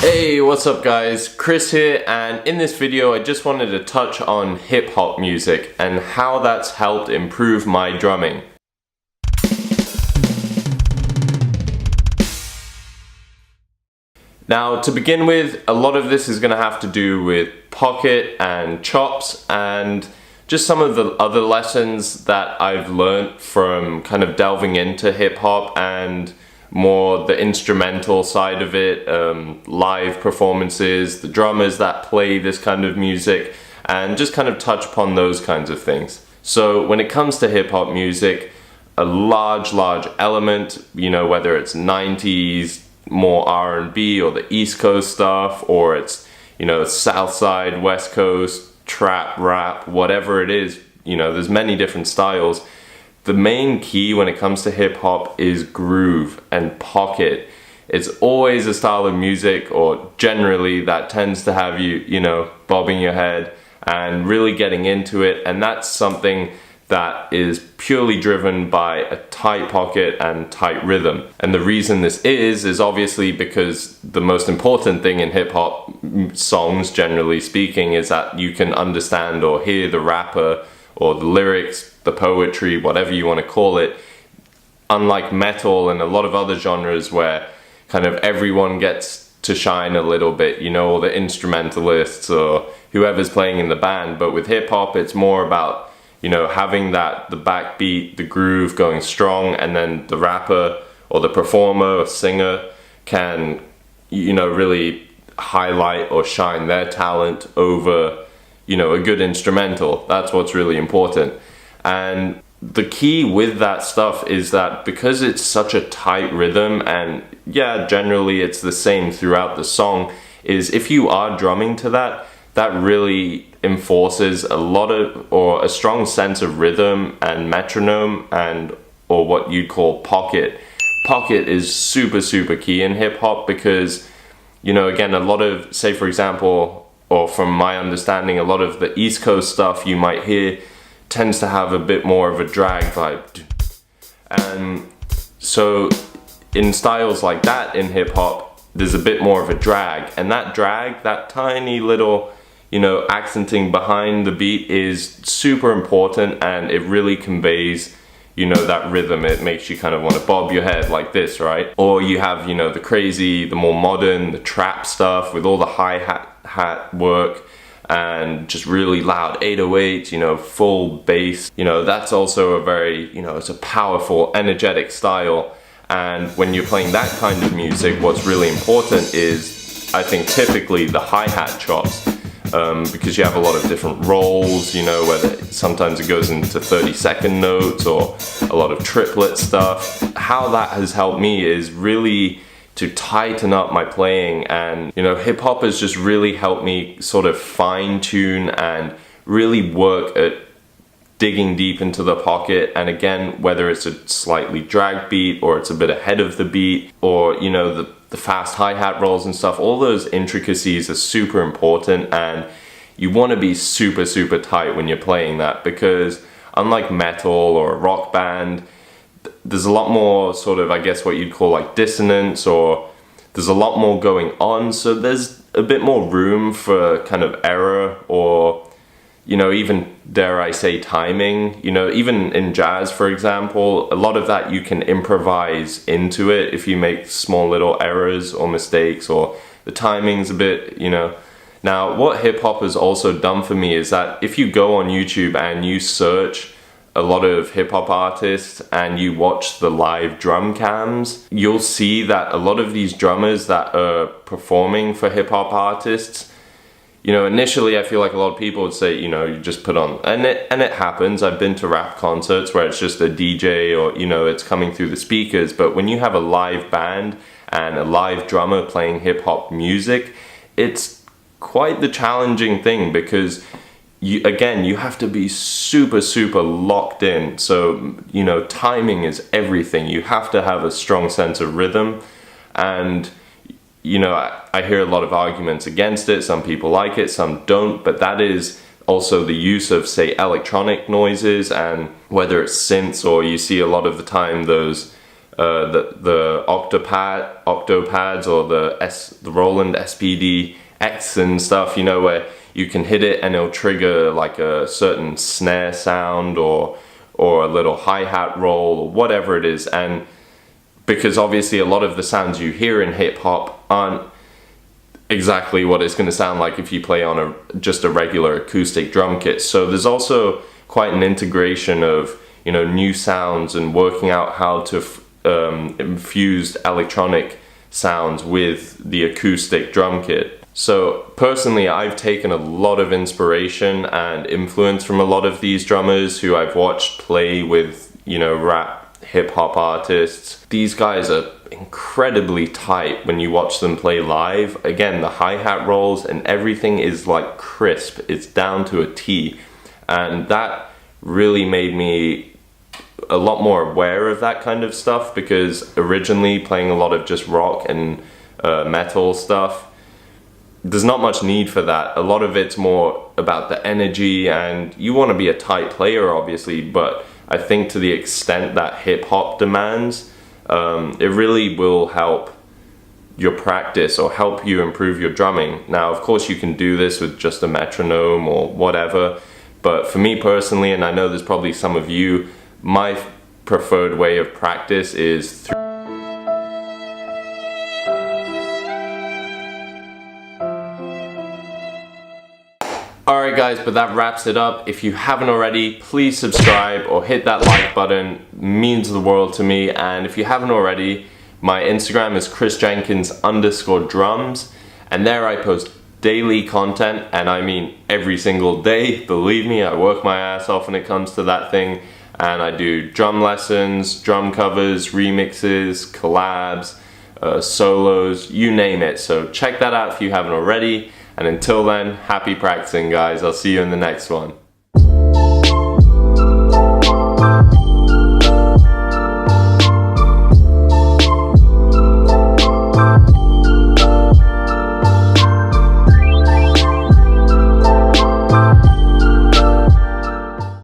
Hey, what's up guys? Chris here, and in this video I just wanted to touch on hip-hop music and how that's helped improve my drumming. Now, to begin with, a lot of this is going to have to do with pocket and chops and just some of the other lessons that I've learned from kind of delving into hip-hop and more the instrumental side of it, live performances, the drummers that play this kind of music, and just kind of touch upon those kinds of things. So when it comes to hip-hop music, a large element, you know, whether it's 90s, more R&B or the East Coast stuff, or it's, you know, South Side, West Coast, trap, rap, whatever it is, you know, there's many different styles. The main key when it comes to hip-hop is groove and pocket. It's always a style of music, or generally, that tends to have you, you know, bobbing your head and really getting into it, and that's something that is purely driven by a tight pocket and tight rhythm. And the reason this is obviously because the most important thing in hip-hop songs, generally speaking, is that you can understand or hear the rapper or the lyrics, the poetry, whatever you want to call it. Unlike metal and a lot of other genres where kind of everyone gets to shine a little bit, you know, all the instrumentalists or whoever's playing in the band. But with hip hop, it's more about, you know, having that, the backbeat, the groove going strong, and then the rapper or the performer or singer can, you know, really highlight or shine their talent over, you know, a good instrumental. That's what's really important. And the key with that stuff is that because it's such a tight rhythm, and yeah, generally it's the same throughout the song, is if you are drumming to that, that really enforces a lot of, or a strong sense of rhythm and metronome, and or what you'd call pocket. Pocket is super key in hip hop because, you know, again, a lot of, say for example, or from my understanding, a lot of the East Coast stuff you might hear tends to have a bit more of a drag vibe. And so in styles like that in hip hop, there's a bit more of a drag, and that drag, that tiny little, you know, accenting behind the beat is super important, and it really conveys, you know, that rhythm. It makes you kind of want to bob your head like this, right? Or you have, you know, the crazy, the more modern, the trap stuff with all the hi-hat work and just really loud 808s, you know, full bass. You know, that's also a very, you know, it's a powerful, energetic style. And when you're playing that kind of music, what's really important is, I think, typically the hi-hat chops. Because you have a lot of different rolls, you know, whether sometimes it goes into 30-second notes or a lot of triplet stuff. How that has helped me is really to tighten up my playing, and, you know, hip hop has just really helped me sort of fine tune and really work at digging deep into the pocket. And again, whether it's a slightly drag beat or it's a bit ahead of the beat, or, you know, the fast hi-hat rolls and stuff, all those intricacies are super important, and you want to be super tight when you're playing that, because unlike metal or a rock band, there's a lot more sort of, I guess, what you'd call like dissonance, or there's a lot more going on, so there's a bit more room for kind of error, or, you know, even dare I say timing. You know, even in jazz, for example, a lot of that you can improvise into it if you make small little errors or mistakes, or the timing's a bit, you know. Now, what hip hop has also done for me is that if you go on YouTube and you search a lot of hip hop artists and you watch the live drum cams, you'll see that a lot of these drummers that are performing for hip hop artists, you know, initially I feel like a lot of people would say, you know, you just put on, and it happens. I've been to rap concerts where it's just a DJ, or, you know, it's coming through the speakers. But when you have a live band and a live drummer playing hip hop music, it's quite the challenging thing, because you have to be super locked in. So, you know, timing is everything. You have to have a strong sense of rhythm, and, you know, I hear a lot of arguments against it. Some people like it, some don't, but that is also the use of, say, electronic noises, and whether it's synths, or you see a lot of the time those the Octopads or the Roland SPD X and stuff, you know, where you can hit it and it'll trigger like a certain snare sound or a little hi-hat roll or whatever it is. And because obviously a lot of the sounds you hear in hip-hop aren't exactly what it's going to sound like if you play on just a regular acoustic drum kit. So there's also quite an integration of, you know, new sounds and working out how to infuse electronic sounds with the acoustic drum kit. So personally, I've taken a lot of inspiration and influence from a lot of these drummers who I've watched play with, you know, rap hip-hop artists. These guys are incredibly tight when you watch them play live. Again, the hi-hat rolls and everything is like crisp. It's down to a T. And that really made me a lot more aware of that kind of stuff, because originally playing a lot of just rock and metal stuff, there's not much need for that. A lot of it's more about the energy, and you want to be a tight player obviously, but I think to the extent that hip-hop demands, it really will help your practice or help you improve your drumming. Now, of course, you can do this with just a metronome or whatever, but for me personally, and I know there's probably some of you, my preferred way of practice is through Alright guys, but that wraps it up. If you haven't already, please subscribe or hit that like button. It means the world to me. And if you haven't already, my Instagram is chrisjenkins_drums, and there I post daily content, and I mean every single day. Believe me, I work my ass off when it comes to that thing, and I do drum lessons, drum covers, remixes, collabs, solos, you name it. So check that out if you haven't already. And until then, happy practicing guys. I'll see you in the next one.